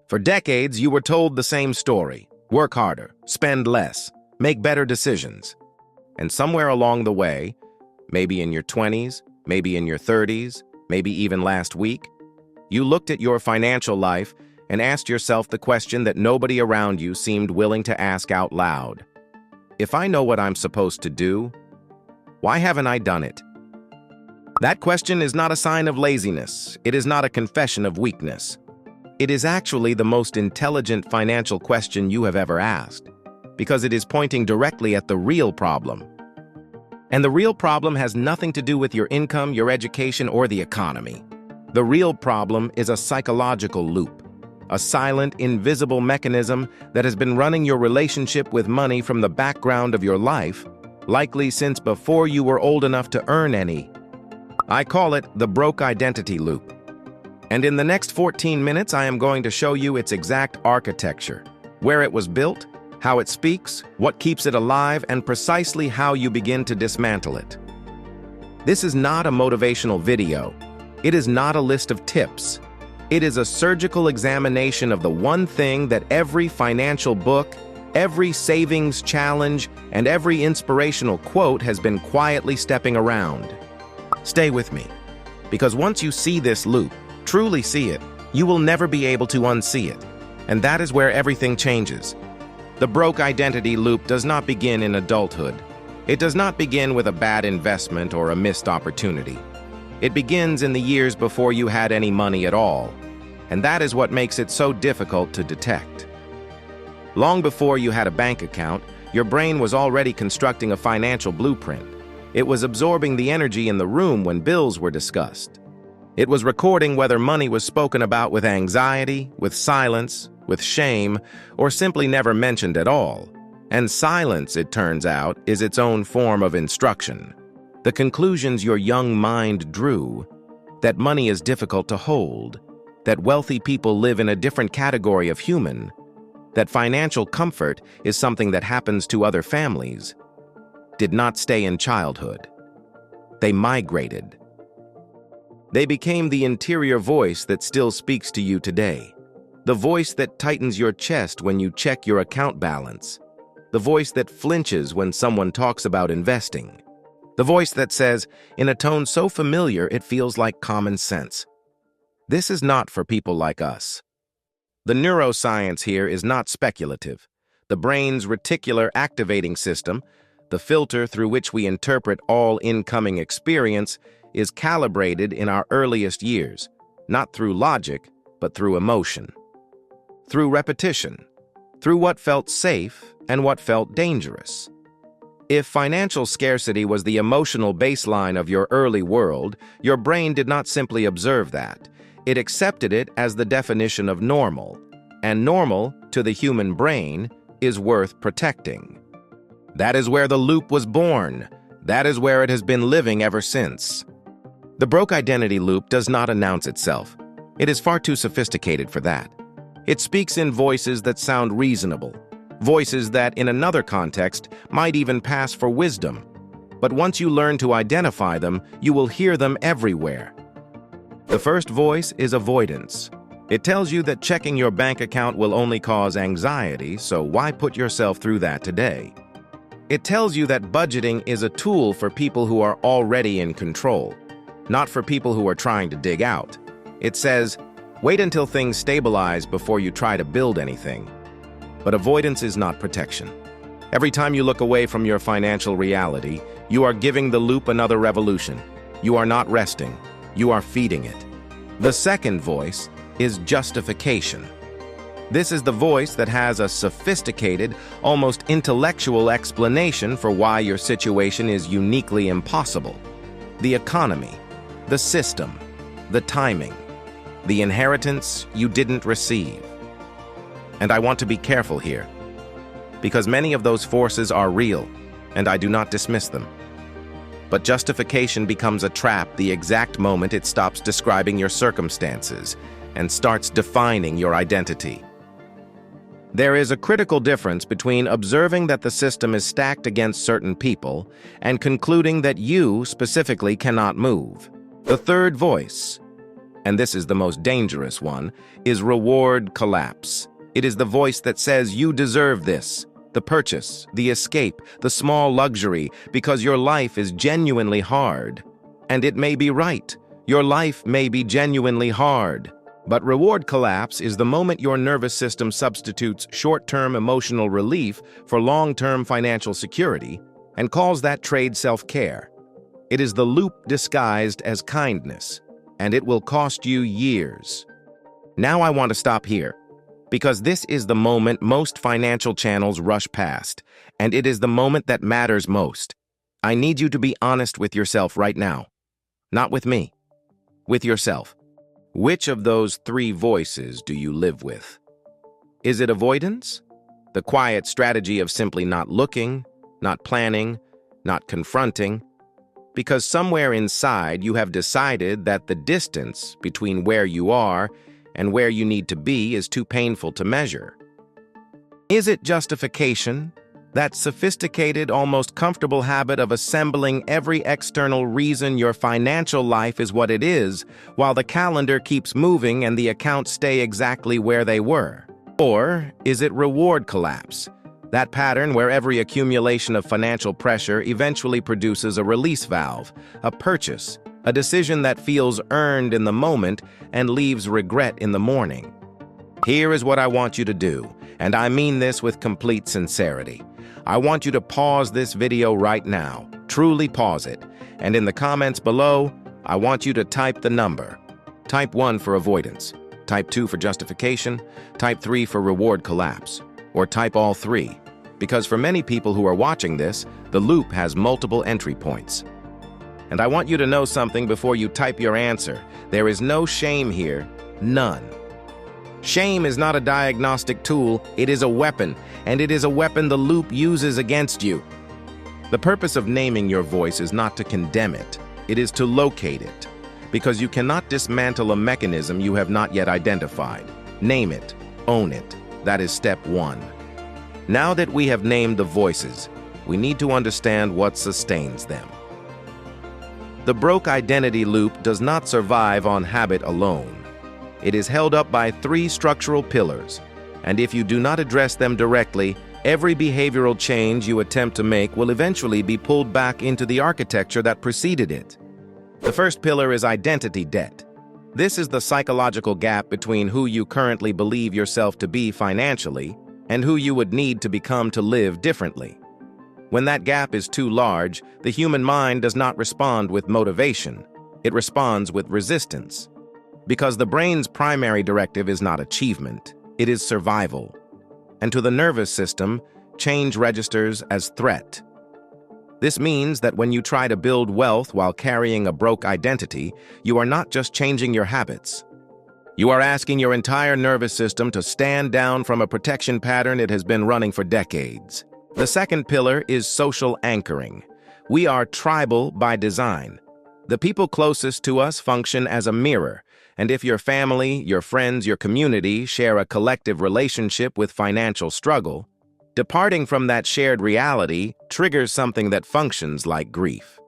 For decades, you were told the same story. Work harder, spend less, make better decisions. And somewhere along the way, maybe in your 20s, maybe in your 30s, maybe even last week, you looked at your financial life and asked yourself the question that nobody around you seemed willing to ask out loud. If I know what I'm supposed to do, why haven't I done it? That question is not a sign of laziness. It is not a confession of weakness. It is actually the most intelligent financial question you have ever asked, because it is pointing directly at the real problem. And the real problem has nothing to do with your income, your education, or the economy. The real problem is a psychological loop, a silent, invisible mechanism that has been running your relationship with money from the background of your life, likely since before you were old enough to earn any. I call it the broke identity loop. And in the next 14 minutes, I am going to show you its exact architecture, where it was built, how it speaks, what keeps it alive, and precisely how you begin to dismantle it. This is not a motivational video. It is not a list of tips. It is a surgical examination of the one thing that every financial book, every savings challenge, and every inspirational quote has been quietly stepping around. Stay with me, because once you see this loop, truly see it, you will never be able to unsee it. And that is where everything changes. The broke identity loop does not begin in adulthood. It does not begin with a bad investment or a missed opportunity. It begins in the years before you had any money at all. And that is what makes it so difficult to detect. Long before you had a bank account, your brain was already constructing a financial blueprint. It was absorbing the energy in the room when bills were discussed. It was recording whether money was spoken about with anxiety, with silence, with shame, or simply never mentioned at all. And silence, it turns out, is its own form of instruction. The conclusions your young mind drew, that money is difficult to hold, that wealthy people live in a different category of human, that financial comfort is something that happens to other families, did not stay in childhood. They migrated. They became the interior voice that still speaks to you today. The voice that tightens your chest when you check your account balance. The voice that flinches when someone talks about investing. The voice that says, in a tone so familiar it feels like common sense, "This is not for people like us." The neuroscience here is not speculative. The brain's reticular activating system, the filter through which we interpret all incoming experience, is calibrated in our earliest years, not through logic, but through emotion. Through repetition, through what felt safe and what felt dangerous. If financial scarcity was the emotional baseline of your early world, your brain did not simply observe that. It accepted it as the definition of normal, and normal, to the human brain, is worth protecting. That is where the loop was born. That is where it has been living ever since. The broke identity loop does not announce itself. It is far too sophisticated for that. It speaks in voices that sound reasonable, voices that, in another context, might even pass for wisdom. But once you learn to identify them, you will hear them everywhere. The first voice is avoidance. It tells you that checking your bank account will only cause anxiety, so why put yourself through that today? It tells you that budgeting is a tool for people who are already in control, not for people who are trying to dig out. It says, wait until things stabilize before you try to build anything. But avoidance is not protection. Every time you look away from your financial reality, you are giving the loop another revolution. You are not resting. You are feeding it. The second voice is justification. This is the voice that has a sophisticated, almost intellectual explanation for why your situation is uniquely impossible. The economy, the system, the timing, the inheritance you didn't receive. And I want to be careful here, because many of those forces are real, and I do not dismiss them. But justification becomes a trap the exact moment it stops describing your circumstances and starts defining your identity. There is a critical difference between observing that the system is stacked against certain people and concluding that you specifically cannot move. The third voice, and this is the most dangerous one, is reward collapse. It is the voice that says you deserve this, the purchase, the escape, the small luxury, because your life is genuinely hard. And it may be right. Your life may be genuinely hard. But reward collapse is the moment your nervous system substitutes short-term emotional relief for long-term financial security and calls that trade self-care. It is the loop disguised as kindness, and it will cost you years. Now I want to stop here, because this is the moment most financial channels rush past, and it is the moment that matters most. I need you to be honest with yourself right now. Not with me. With yourself. Which of those three voices do you live with? Is it avoidance? The quiet strategy of simply not looking, not planning, not confronting? Because somewhere inside you have decided that the distance between where you are and where you need to be is too painful to measure. Is it justification? That sophisticated, almost comfortable habit of assembling every external reason your financial life is what it is, while the calendar keeps moving and the accounts stay exactly where they were? Or is it reward collapse? That pattern where every accumulation of financial pressure eventually produces a release valve, a purchase, a decision that feels earned in the moment and leaves regret in the morning. Here is what I want you to do, and I mean this with complete sincerity. I want you to pause this video right now, truly pause it, and in the comments below, I want you to type the number. Type 1 for avoidance, type 2 for justification, type 3 for reward collapse, or type all three, because for many people who are watching this, the loop has multiple entry points. And I want you to know something before you type your answer. There is no shame here, none. Shame is not a diagnostic tool, it is a weapon, and it is a weapon the loop uses against you. The purpose of naming your voice is not to condemn it, it is to locate it, because you cannot dismantle a mechanism you have not yet identified. Name it, own it, that is step 1. Now that we have named the voices, we need to understand what sustains them. The broke identity loop does not survive on habit alone. It is held up by 3 structural pillars, and if you do not address them directly, every behavioral change you attempt to make will eventually be pulled back into the architecture that preceded it. The first pillar is identity debt. This is the psychological gap between who you currently believe yourself to be financially and who you would need to become to live differently. When that gap is too large, the human mind does not respond with motivation. It responds with resistance. Because the brain's primary directive is not achievement, it is survival. And to the nervous system, change registers as threat. This means that when you try to build wealth while carrying a broke identity, you are not just changing your habits. You are asking your entire nervous system to stand down from a protection pattern it has been running for decades. The second pillar is social anchoring. We are tribal by design. The people closest to us function as a mirror, and if your family, your friends, your community share a collective relationship with financial struggle, departing from that shared reality triggers something that functions like grief.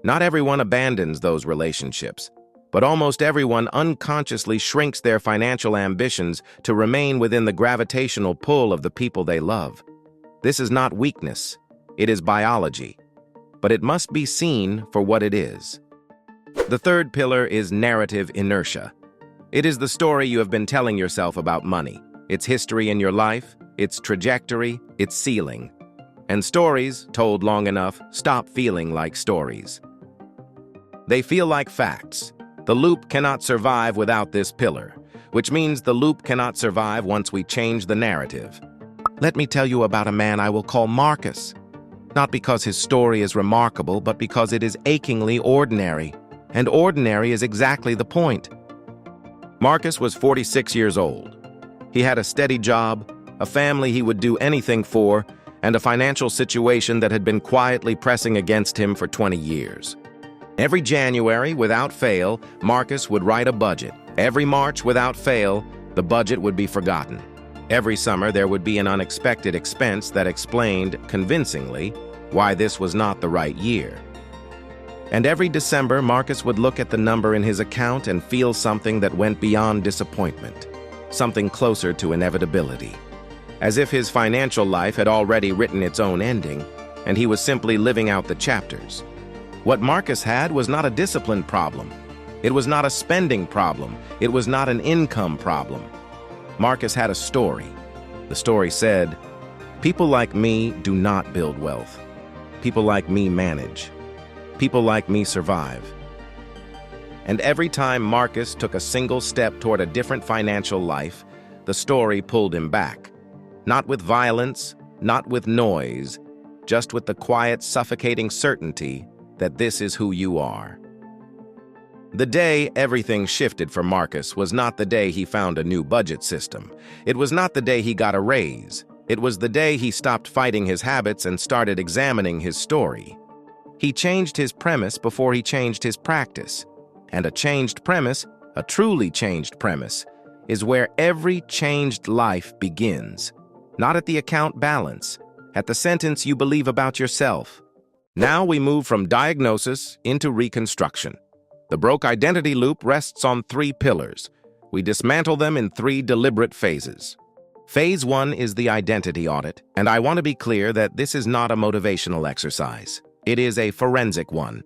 Not everyone abandons those relationships, but almost everyone unconsciously shrinks their financial ambitions to remain within the gravitational pull of the people they love. This is not weakness, it is biology, but it must be seen for what it is. The third pillar is narrative inertia. It is the story you have been telling yourself about money, its history in your life, its trajectory, its ceiling. And stories, told long enough, stop feeling like stories. They feel like facts. The loop cannot survive without this pillar, which means the loop cannot survive once we change the narrative. Let me tell you about a man I will call Marcus. Not because his story is remarkable, but because it is achingly ordinary. And ordinary is exactly the point. Marcus was 46 years old. He had a steady job, a family he would do anything for, and a financial situation that had been quietly pressing against him for 20 years. Every January, without fail, Marcus would write a budget. Every March, without fail, the budget would be forgotten. Every summer, there would be an unexpected expense that explained, convincingly, why this was not the right year. And every December, Marcus would look at the number in his account and feel something that went beyond disappointment, something closer to inevitability. As if his financial life had already written its own ending, and he was simply living out the chapters. What Marcus had was not a discipline problem. It was not a spending problem. It was not an income problem. Marcus had a story. The story said, "People like me do not build wealth. People like me manage. People like me survive." And every time Marcus took a single step toward a different financial life, the story pulled him back. Not with violence, not with noise, just with the quiet, suffocating certainty that this is who you are. The day everything shifted for Marcus was not the day he found a new budget system. It was not the day he got a raise. It was the day he stopped fighting his habits and started examining his story. He changed his premise before he changed his practice. And a changed premise, a truly changed premise, is where every changed life begins. Not at the account balance, at the sentence you believe about yourself. Now we move from diagnosis into reconstruction. The broke identity loop rests on 3 pillars. We dismantle them in 3 deliberate phases. Phase 1 is the identity audit, and I want to be clear that this is not a motivational exercise. It is a forensic one.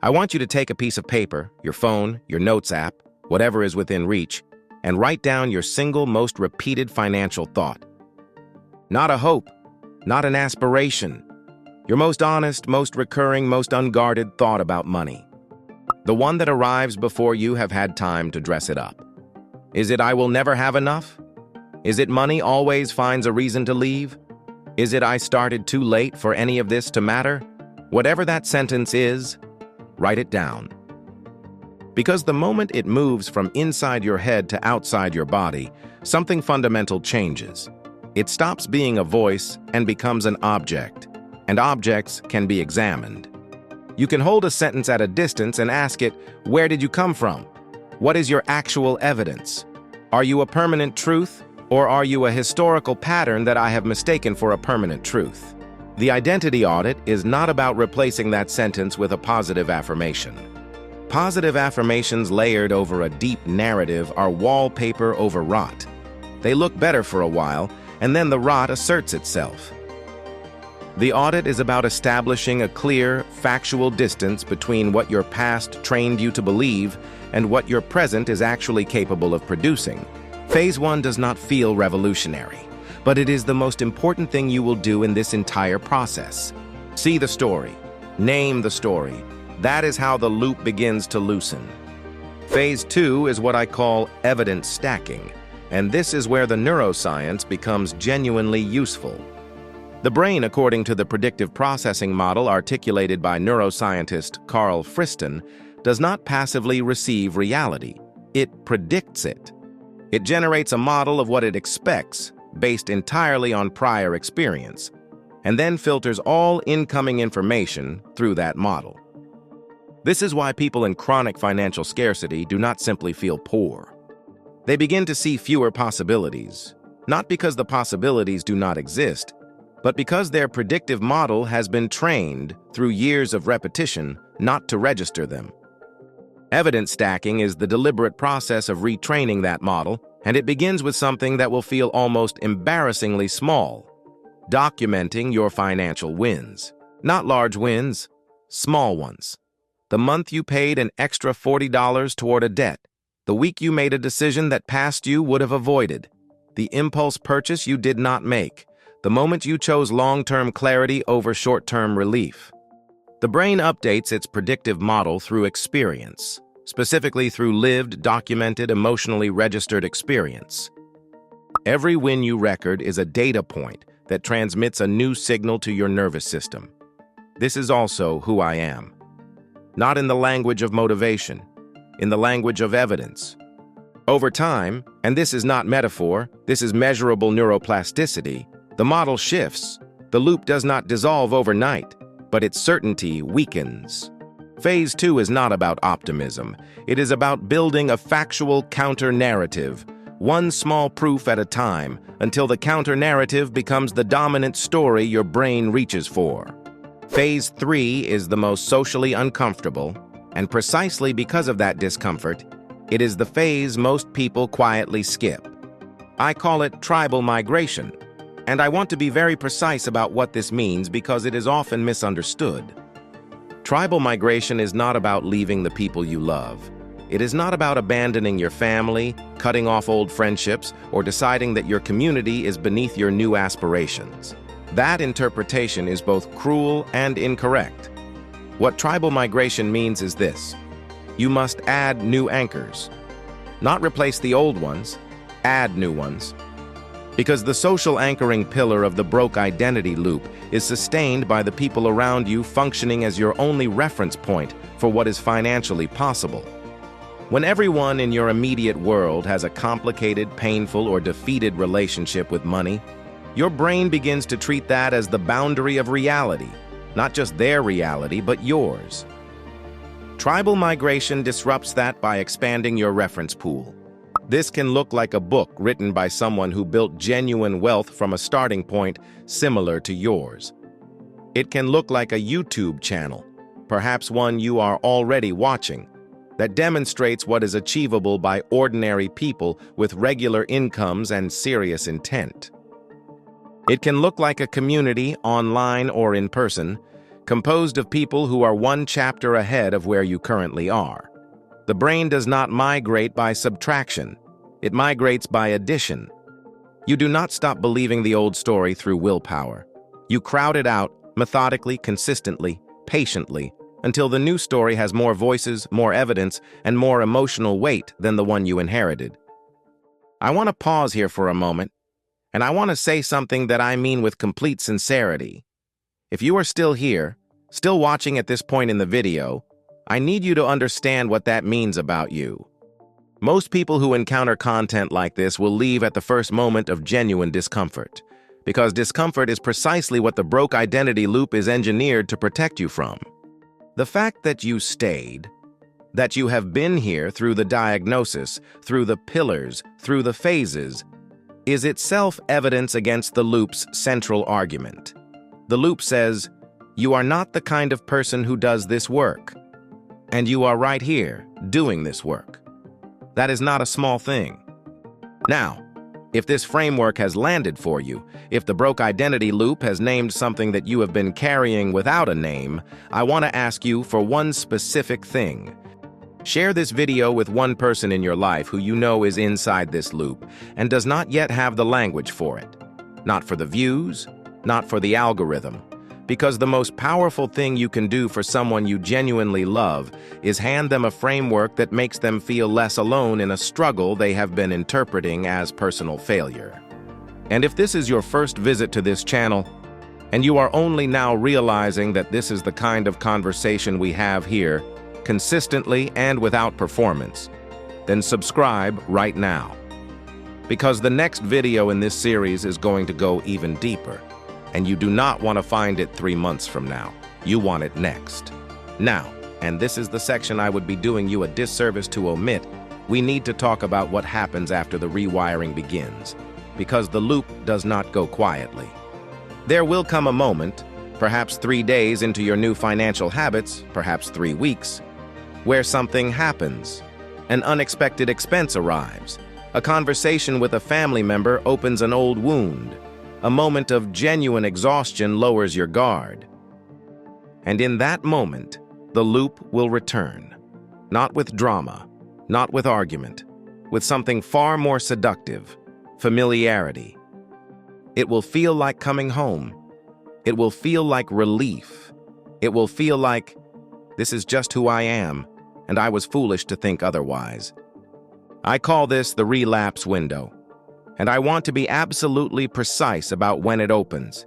I want you to take a piece of paper, your phone, your notes app, whatever is within reach, and write down your single most repeated financial thought. Not a hope, not an aspiration. Your most honest, most recurring, most unguarded thought about money. The one that arrives before you have had time to dress it up. Is it "I will never have enough"? Is it "money always finds a reason to leave"? Is it "I started too late for any of this to matter"? Whatever that sentence is, write it down. Because the moment it moves from inside your head to outside your body, something fundamental changes. It stops being a voice and becomes an object, and objects can be examined. You can hold a sentence at a distance and ask it, "Where did you come from? What is your actual evidence? Are you a permanent truth, or are you a historical pattern that I have mistaken for a permanent truth?" The identity audit is not about replacing that sentence with a positive affirmation. Positive affirmations layered over a deep narrative are wallpaper over rot. They look better for a while, and then the rot asserts itself. The audit is about establishing a clear, factual distance between what your past trained you to believe and what your present is actually capable of producing. Phase 1 does not feel revolutionary, but it is the most important thing you will do in this entire process. See the story. Name the story. That is how the loop begins to loosen. Phase 2 is what I call evidence stacking, and this is where the neuroscience becomes genuinely useful. The brain, according to the predictive processing model articulated by neuroscientist Carl Friston, does not passively receive reality. It predicts it. It generates a model of what it expects, based entirely on prior experience, and then filters all incoming information through that model. This is why people in chronic financial scarcity do not simply feel poor. They begin to see fewer possibilities, not because the possibilities do not exist, but because their predictive model has been trained through years of repetition not to register them. Evidence stacking is the deliberate process of retraining that model, and it begins with something that will feel almost embarrassingly small: documenting your financial wins. Not large wins, small ones. The month you paid an extra $40 toward a debt. The week you made a decision that past you would have avoided. The impulse purchase you did not make. The moment you chose long-term clarity over short-term relief. The brain updates its predictive model through experience, specifically through lived, documented, emotionally registered experience. Every win you record is a data point that transmits a new signal to your nervous system. This is also who I am. Not in the language of motivation, in the language of evidence. Over time, and this is not metaphor, this is measurable neuroplasticity, the model shifts. The loop does not dissolve overnight, but its certainty weakens. Phase 2 is not about optimism. It is about building a factual counter-narrative, one small proof at a time, until the counter-narrative becomes the dominant story your brain reaches for. Phase 3 is the most socially uncomfortable, and precisely because of that discomfort, it is the phase most people quietly skip. I call it tribal migration, and I want to be very precise about what this means because it is often misunderstood. Tribal migration is not about leaving the people you love. It is not about abandoning your family, cutting off old friendships, or deciding that your community is beneath your new aspirations. That interpretation is both cruel and incorrect. What tribal migration means is this: you must add new anchors. Not replace the old ones, add new ones. Because the social anchoring pillar of the broke identity loop is sustained by the people around you functioning as your only reference point for what is financially possible. When everyone in your immediate world has a complicated, painful, or defeated relationship with money, your brain begins to treat that as the boundary of reality, not just their reality, but yours. Tribal migration disrupts that by expanding your reference pool. This can look like a book written by someone who built genuine wealth from a starting point similar to yours. It can look like a YouTube channel, perhaps one you are already watching, that demonstrates what is achievable by ordinary people with regular incomes and serious intent. It can look like a community, online or in person, composed of people who are one chapter ahead of where you currently are. The brain does not migrate by subtraction. It migrates by addition. You do not stop believing the old story through willpower. You crowd it out methodically, consistently, patiently, until the new story has more voices, more evidence, and more emotional weight than the one you inherited. I want to pause here for a moment, and I want to say something that I mean with complete sincerity. If you are still here, still watching at this point in the video, I need you to understand what that means about you. Most people who encounter content like this will leave at the first moment of genuine discomfort, because discomfort is precisely what the broke identity loop is engineered to protect you from. The fact that you stayed, that you have been here through the diagnosis, through the pillars, through the phases, is itself evidence against the loop's central argument. The loop says, you are not the kind of person who does this work, and you are right here, doing this work. That is not a small thing. Now, if this framework has landed for you, if the broke identity loop has named something that you have been carrying without a name, I want to ask you for one specific thing. Share this video with one person in your life who you know is inside this loop and does not yet have the language for it. Not for the views, not for the algorithm. Because the most powerful thing you can do for someone you genuinely love is hand them a framework that makes them feel less alone in a struggle they have been interpreting as personal failure. And if this is your first visit to this channel, and you are only now realizing that this is the kind of conversation we have here, consistently and without performance, then subscribe right now. Because the next video in this series is going to go even deeper, and you do not want to find it 3 months from now. You want it next. Now, and this is the section I would be doing you a disservice to omit, we need to talk about what happens after the rewiring begins, because the loop does not go quietly. There will come a moment, perhaps 3 days into your new financial habits, perhaps 3 weeks, where something happens. An unexpected expense arrives. A conversation with a family member opens an old wound. A moment of genuine exhaustion lowers your guard. And in that moment, the loop will return. Not with drama, not with argument, with something far more seductive: familiarity. It will feel like coming home. It will feel like relief. It will feel like, this is just who I am, and I was foolish to think otherwise. I call this the relapse window, and I want to be absolutely precise about when it opens.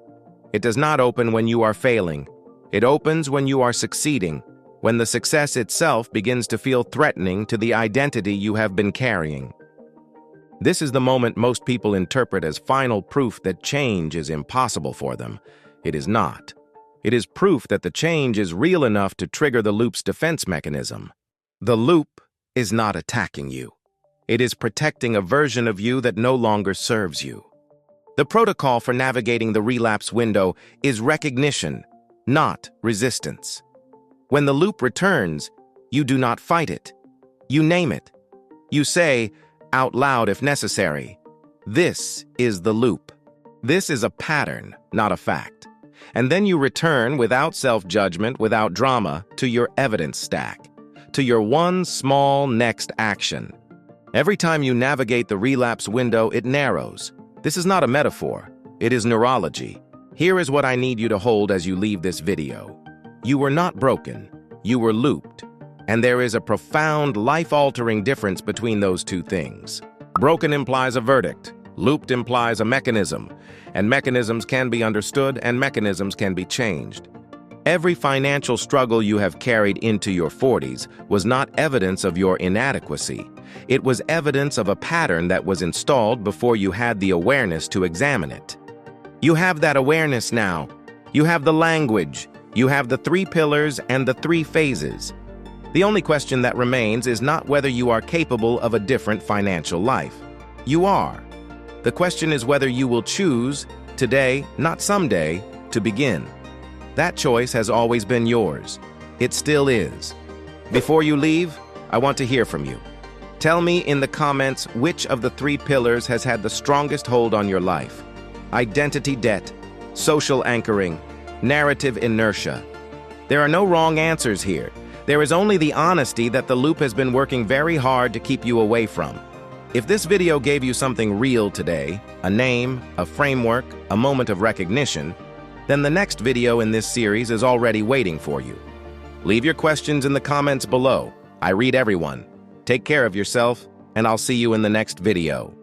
It does not open when you are failing. It opens when you are succeeding, when the success itself begins to feel threatening to the identity you have been carrying. This is the moment most people interpret as final proof that change is impossible for them. It is not. It is proof that the change is real enough to trigger the loop's defense mechanism. The loop is not attacking you. It is protecting a version of you that no longer serves you. The protocol for navigating the relapse window is recognition. not resistance. When the loop returns, you do not fight it. You name it. You say, out loud if necessary, "This is the loop. This is a pattern, not a fact." And then you return without self-judgment, without drama, to your evidence stack, to your one small next action. Every time you navigate the relapse window, it narrows. This is not a metaphor. It is neurology. Here is what I need you to hold as you leave this video. You were not broken. You were looped. And there is a profound, life-altering difference between those two things. Broken implies a verdict. Looped implies a mechanism. And mechanisms can be understood, and mechanisms can be changed. Every financial struggle you have carried into your 40s was not evidence of your inadequacy. It was evidence of a pattern that was installed before you had the awareness to examine it. You have that awareness now. You have the language. You have the 3 pillars and the 3 phases. The only question that remains is not whether you are capable of a different financial life. You are. The question is whether you will choose, today, not someday, to begin. That choice has always been yours. It still is. Before you leave, I want to hear from you. Tell me in the comments which of the 3 pillars has had the strongest hold on your life. Identity debt, social anchoring, narrative inertia. There are no wrong answers here. There is only the honesty that the loop has been working very hard to keep you away from. If this video gave you something real today, a name, a framework, a moment of recognition, then the next video in this series is already waiting for you. Leave your questions in the comments below. I read everyone. Take care of yourself, and I'll see you in the next video.